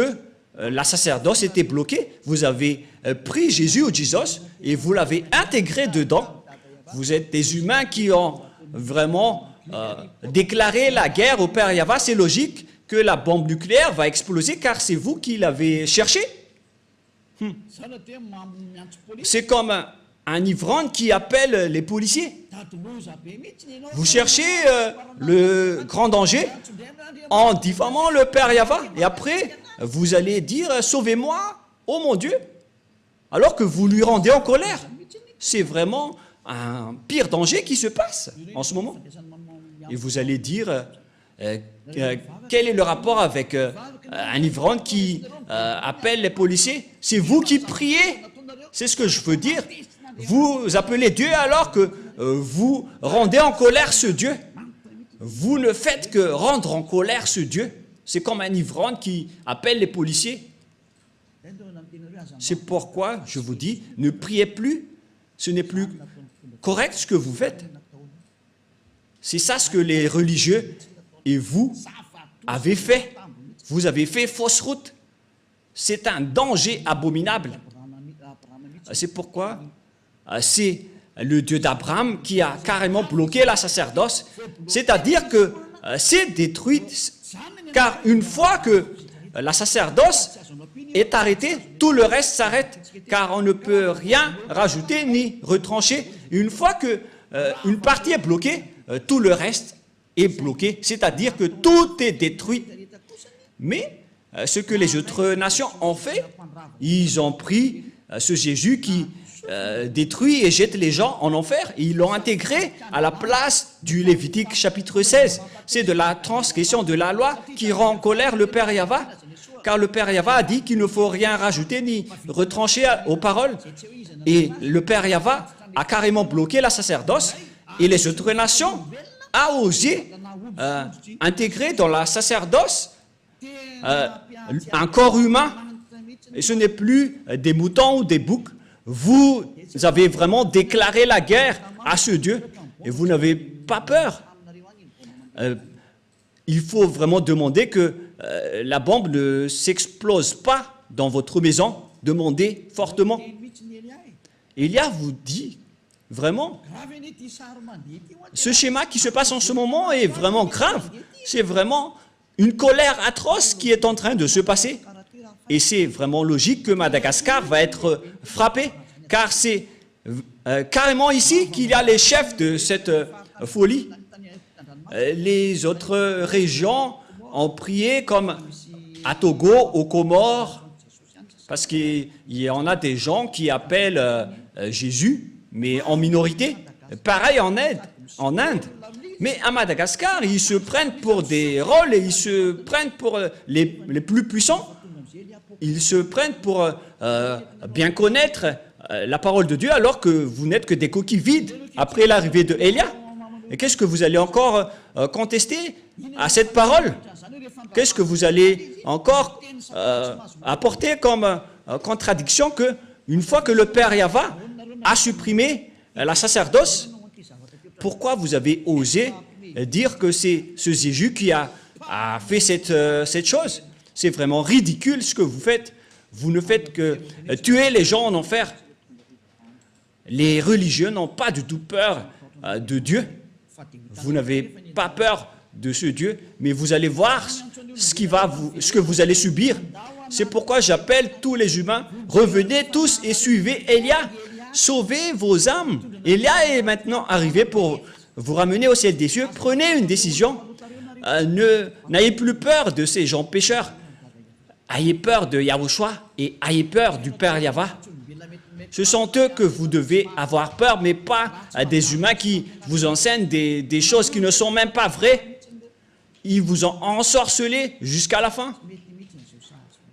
la sacerdoce était bloquée, vous avez pris Jésus ou Jesus et vous l'avez intégré dedans. Vous êtes des humains qui ont vraiment déclaré la guerre au Père Yahva. C'est logique que la bombe nucléaire va exploser car c'est vous qui l'avez cherché. C'est comme un ivrogne qui appelle les policiers. Vous cherchez le grand danger en diffamant le Père Yahva. Et après, vous allez dire « Sauvez-moi, oh mon Dieu !» alors que vous lui rendez en colère. C'est vraiment un pire danger qui se passe en ce moment. Et vous allez dire quel est le rapport avec un ivrogne qui appelle les policiers? C'est vous qui priez. C'est ce que je veux dire. Vous appelez Dieu alors que vous rendez en colère ce Dieu. Vous ne faites que rendre en colère ce Dieu. C'est comme un ivrogne qui appelle les policiers. C'est pourquoi je vous dis, ne priez plus. Ce n'est plus correct ce que vous faites. C'est ça ce que les religieux et vous avez fait. Vous avez fait fausse route. C'est un danger abominable. C'est pourquoi c'est le Dieu d'Abraham qui a carrément bloqué la sacerdoce. C'est-à-dire que c'est détruit, car une fois que la sacerdoce est arrêtée, tout le reste s'arrête, car on ne peut rien rajouter ni retrancher. Une fois que une partie est bloquée, tout le reste est bloqué, c'est-à-dire que tout est détruit. Mais ce que les autres nations ont fait, ils ont pris ce Jésus qui détruit et jette les gens en enfer, et ils l'ont intégré à la place du Lévitique chapitre 16. C'est de la transgression de la loi qui rend en colère le Père Yahva, car le Père Yahva a dit qu'il ne faut rien rajouter ni retrancher aux paroles. Et le Père Yahva a carrément bloqué la sacerdoce et les autres nations a osé intégrer dans la sacerdoce un corps humain. Et ce n'est plus des moutons ou des boucs. Vous avez vraiment déclaré la guerre à ce Dieu et vous n'avez pas peur. Il faut vraiment demander que la bombe ne s'explose pas dans votre maison. Demandez fortement. Élia vous dit vraiment, ce schéma qui se passe en ce moment est vraiment grave. C'est vraiment une colère atroce qui est en train de se passer. Et c'est vraiment logique que Madagascar va être frappé, car c'est carrément ici qu'il y a les chefs de cette folie. Les autres régions ont prié comme à Togo, aux Comores, parce qu'il y en a des gens qui appellent Jésus, mais en minorité. Pareil en Inde. Mais à Madagascar, ils se prennent pour des rôles et ils se prennent pour les plus puissants. Ils se prennent pour bien connaître la parole de Dieu alors que vous n'êtes que des coquilles vides après l'arrivée de Élia. Et qu'est-ce que vous allez encore contester à cette parole? Qu'est-ce que vous allez encore apporter comme contradiction que une fois que le Père Yahva a supprimé la sacerdoce, pourquoi vous avez osé dire que c'est ce Jésus qui a fait cette chose? C'est vraiment ridicule ce que vous faites. Vous ne faites que tuer les gens en enfer. Les religieux n'ont pas du tout peur de Dieu. Vous n'avez pas peur de ce Dieu, mais vous allez voir ce que vous allez subir. C'est pourquoi j'appelle tous les humains, revenez tous et suivez Élia. Sauvez vos âmes. Élia est maintenant arrivé pour vous ramener au ciel des cieux. Prenez une décision. N'ayez plus peur de ces gens pécheurs. Ayez peur de Yahushua et ayez peur du Père Yahva. Ce sont eux que vous devez avoir peur, mais pas des humains qui vous enseignent des choses qui ne sont même pas vraies. Ils vous ont ensorcelé jusqu'à la fin.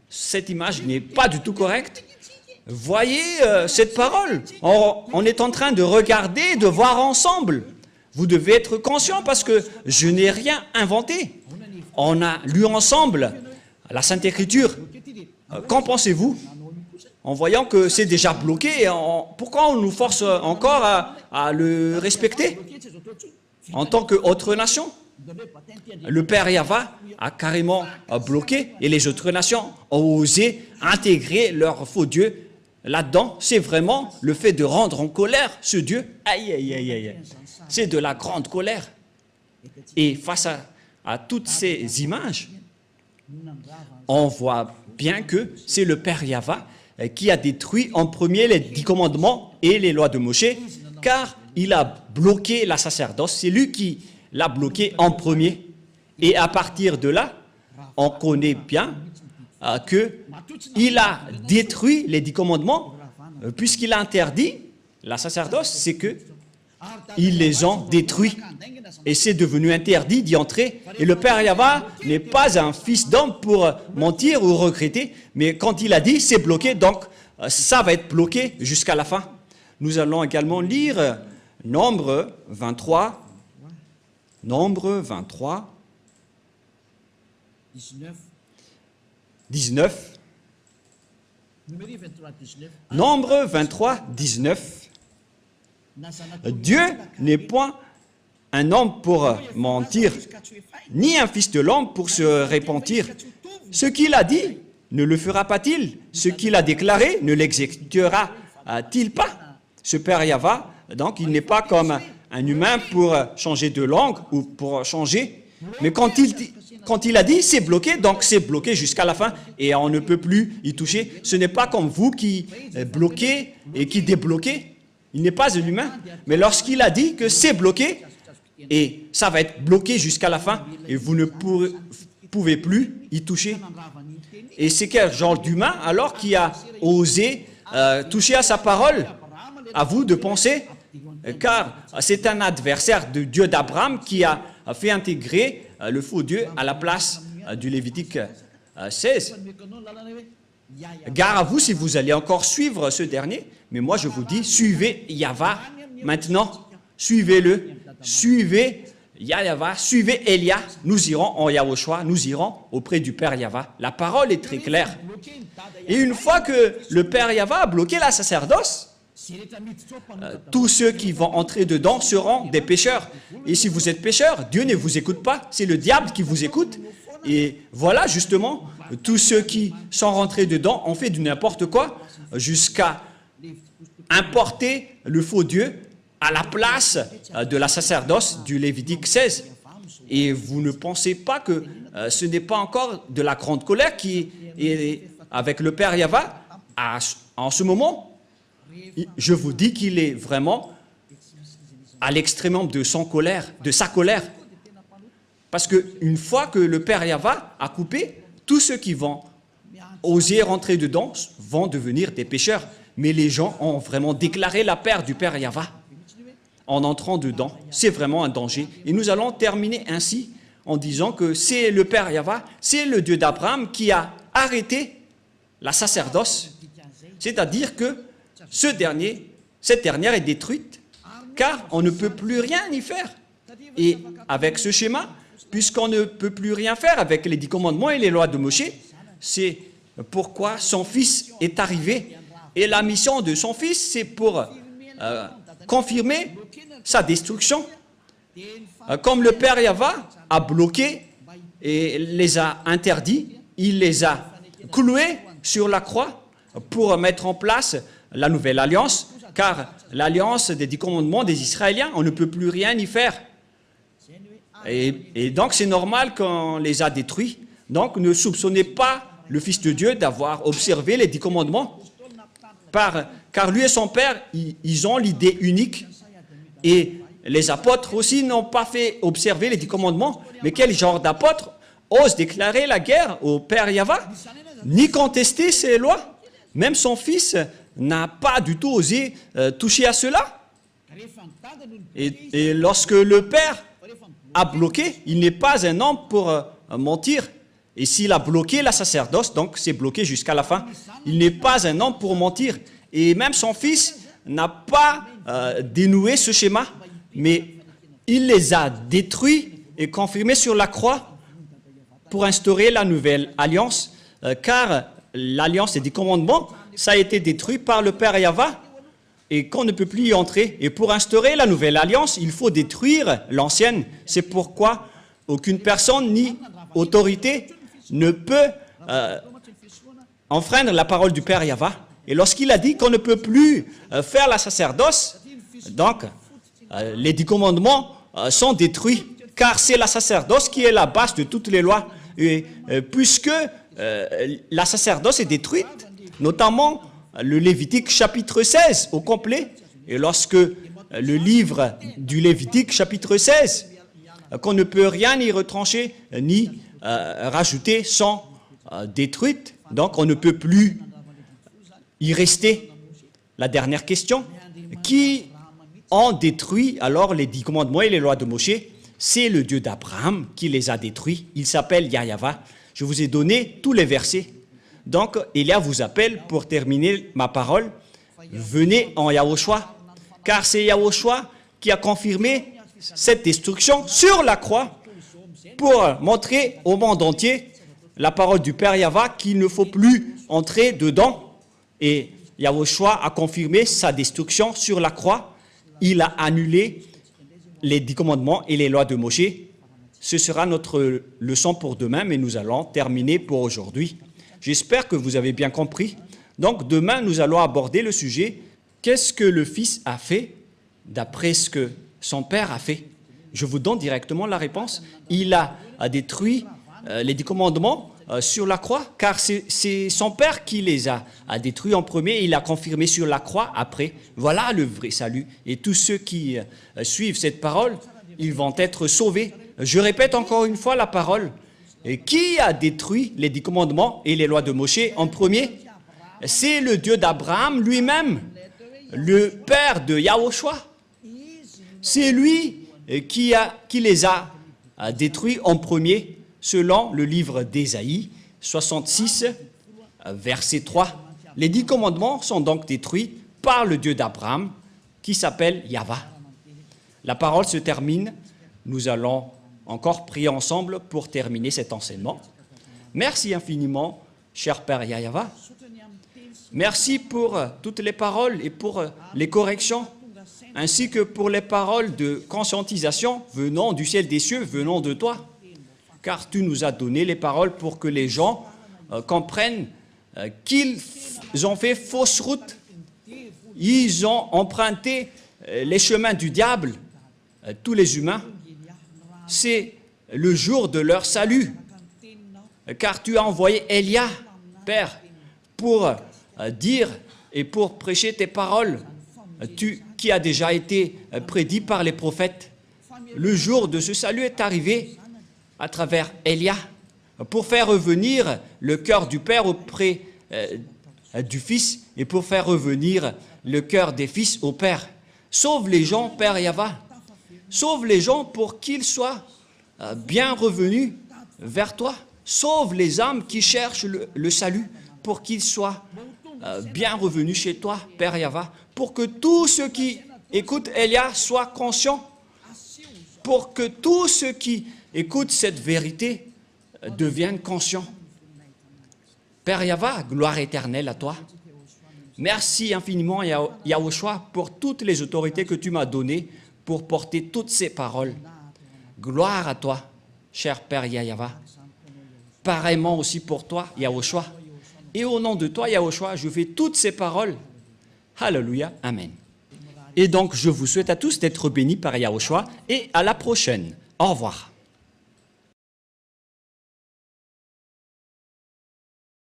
Cette image n'est pas du tout correcte. Voyez cette parole. On est en train de regarder, de voir ensemble. Vous devez être conscient parce que je n'ai rien inventé. On a lu ensemble la Sainte Écriture. Qu'en pensez-vous? En voyant que c'est déjà bloqué, pourquoi on nous force encore à le respecter en tant qu'autre nation? Le Père Yahva a carrément bloqué et les autres nations ont osé intégrer leur faux Dieu là-dedans. C'est vraiment le fait de rendre en colère ce Dieu. Aïe, aïe, aïe, aïe. C'est de la grande colère. Et face à toutes ces images, on voit bien que c'est le Père Yahva qui a détruit en premier les 10 commandements et les lois de Moshe, car il a bloqué la sacerdoce. C'est lui qui l'a bloqué en premier. Et à partir de là, on connaît bien qu'il a détruit les 10 commandements, puisqu'il a interdit la sacerdoce, c'est qu'ils les ont détruits. Et c'est devenu interdit d'y entrer. Et le Père Yahva n'est pas un fils d'homme pour mentir ou regretter, mais quand il a dit, c'est bloqué, donc ça va être bloqué jusqu'à la fin. Nous allons également lire Nombre 23. Nombre 23. 19. Nombre 23, 19. Dieu n'est point un homme pour mentir, ni un fils de l'homme pour se repentir. Ce qu'il a dit, ne le fera pas-il? Ce qu'il a déclaré, ne l'exécutera-t-il pas? Ce Père Yahva, donc, il n'est pas comme un humain pour changer de langue ou pour changer. Mais quand il a dit, c'est bloqué, donc c'est bloqué jusqu'à la fin et on ne peut plus y toucher. Ce n'est pas comme vous qui bloquez et qui débloquez. Il n'est pas un humain. Mais lorsqu'il a dit que c'est bloqué, et ça va être bloqué jusqu'à la fin, et vous ne pouvez plus y toucher. Et c'est quel genre d'humain alors qui a osé toucher à sa parole? À vous de penser, car c'est un adversaire de Dieu d'Abraham qui a fait intégrer le faux Dieu à la place du Lévitique 16. Gare à vous si vous allez encore suivre ce dernier, mais moi je vous dis, suivez Yahva maintenant, suivez-le, suivez Yahva, suivez Elia, nous irons en Yahushua, nous irons auprès du Père Yahva. La parole est très claire. Et une fois que le Père Yahva a bloqué la sacerdoce, tous ceux qui vont entrer dedans seront des pécheurs. Et si vous êtes pécheur, Dieu ne vous écoute pas, c'est le diable qui vous écoute. Et voilà justement, tous ceux qui sont rentrés dedans ont fait du n'importe quoi jusqu'à importer le faux Dieu à la place de la sacerdoce du Lévitique 16. Et vous ne pensez pas que ce n'est pas encore de la grande colère qui est avec le Père Yahva en ce moment. Je vous dis qu'il est vraiment à l'extrême de sa colère. Parce qu'une fois que le Père Yahva a coupé, tous ceux qui vont oser rentrer dedans vont devenir des pécheurs. Mais les gens ont vraiment déclaré la paix du Père Yahva en entrant dedans. C'est vraiment un danger. Et nous allons terminer ainsi en disant que c'est le Père Yahva, c'est le Dieu d'Abraham qui a arrêté la sacerdoce. C'est-à-dire que cette dernière est détruite, car on ne peut plus rien y faire. Et avec ce schéma, puisqu'on ne peut plus rien faire avec les 10 commandements et les lois de Moshe, c'est pourquoi son fils est arrivé. Et la mission de son fils, c'est pour confirmer sa destruction. Comme le Père Yahva a bloqué et les a interdits, il les a cloués sur la croix pour mettre en place la nouvelle alliance, car l'alliance des 10 commandements des Israéliens, on ne peut plus rien y faire. Et donc c'est normal qu'on les a détruits. Donc ne soupçonnez pas le Fils de Dieu d'avoir observé les 10 commandements, car lui et son Père, ils ont l'idée unique. Et les apôtres aussi n'ont pas fait observer les 10 commandements. Mais quel genre d'apôtre ose déclarer la guerre au Père Yahva, ni contester ses lois? Même son fils n'a pas du tout osé toucher à cela. Et lorsque le Père a bloqué, il n'est pas un homme pour mentir. Et s'il a bloqué la sacerdoce, donc c'est bloqué jusqu'à la fin, il n'est pas un homme pour mentir. Et même son fils n'a pas dénoué ce schéma, mais il les a détruits et confirmés sur la croix pour instaurer la nouvelle alliance, car l'alliance des 10 commandements, ça a été détruit par le Père Yahva et qu'on ne peut plus y entrer. Et pour instaurer la nouvelle alliance, il faut détruire l'ancienne. C'est pourquoi aucune personne ni autorité ne peut enfreindre la parole du Père Yahva. Et lorsqu'il a dit qu'on ne peut plus faire la sacerdoce, donc les 10 commandements sont détruits, car c'est la sacerdoce qui est la base de toutes les lois. Et puisque la sacerdoce est détruite, notamment le Lévitique chapitre 16 au complet, et lorsque le livre du Lévitique chapitre 16, qu'on ne peut rien y retrancher ni rajouter, sont détruites, donc on ne peut plus y rester. La dernière question, qui ont détruit alors les 10 commandements et les lois de Moshe? C'est le Dieu d'Abraham qui les a détruits. Il s'appelle Yahva. Je vous ai donné tous les versets. Donc, Elia vous appelle pour terminer ma parole. Venez en Yahushua, car c'est Yahushua qui a confirmé cette destruction sur la croix pour montrer au monde entier la parole du Père Yahva qu'il ne faut plus entrer dedans. Et Yahushua a confirmé sa destruction sur la croix. Il a annulé les 10 commandements et les lois de Moshe. Ce sera notre leçon pour demain, mais nous allons terminer pour aujourd'hui. J'espère que vous avez bien compris. Donc demain, nous allons aborder le sujet « Qu'est-ce que le Fils a fait d'après ce que son Père a fait ?» Je vous donne directement la réponse. Il a détruit les 10 commandements sur la croix, car c'est son Père qui les a détruits en premier, et il a confirmé sur la croix après. Voilà le vrai salut. Et tous ceux qui suivent cette parole, ils vont être sauvés. Je répète encore une fois la parole. Et qui a détruit les 10 commandements et les lois de Moshe en premier? C'est le Dieu d'Abraham lui-même, le Père de Yahushua. C'est lui qui les a détruits en premier, selon le livre d'Ésaïe, 66, verset 3. Les 10 commandements sont donc détruits par le Dieu d'Abraham, qui s'appelle Yahva. La parole se termine. Nous allons encore prier ensemble pour terminer cet enseignement. Merci infiniment, cher Père Yahva. Merci pour toutes les paroles et pour les corrections, ainsi que pour les paroles de conscientisation venant du ciel des cieux, venant de toi. Car tu nous as donné les paroles pour que les gens comprennent qu'ils ont fait fausse route. Ils ont emprunté les chemins du diable, tous les humains. C'est le jour de leur salut. Car tu as envoyé Élia, Père, pour dire et pour prêcher tes paroles, qui a déjà été prédit par les prophètes. Le jour de ce salut est arrivé à travers Élia, pour faire revenir le cœur du Père auprès du Fils et pour faire revenir le cœur des fils au Père. Sauve les gens, Père Yahva. Sauve les gens pour qu'ils soient bien revenus vers toi. Sauve les âmes qui cherchent le salut pour qu'ils soient bien revenus chez toi, Père Yahva. Pour que tous ceux qui écoutent Élia soient conscients. Pour que tous ceux qui écoutent cette vérité deviennent conscients. Père Yahva, gloire éternelle à toi. Merci infiniment, Yahushua, pour toutes les autorités que tu m'as données pour porter toutes ces paroles. Gloire à toi, cher Père Yahva. Pareillement aussi pour toi, Yahushua. Et au nom de toi, Yahushua, je fais toutes ces paroles. Alléluia, Amen. Et donc, je vous souhaite à tous d'être bénis par Yahushua et à la prochaine. Au revoir.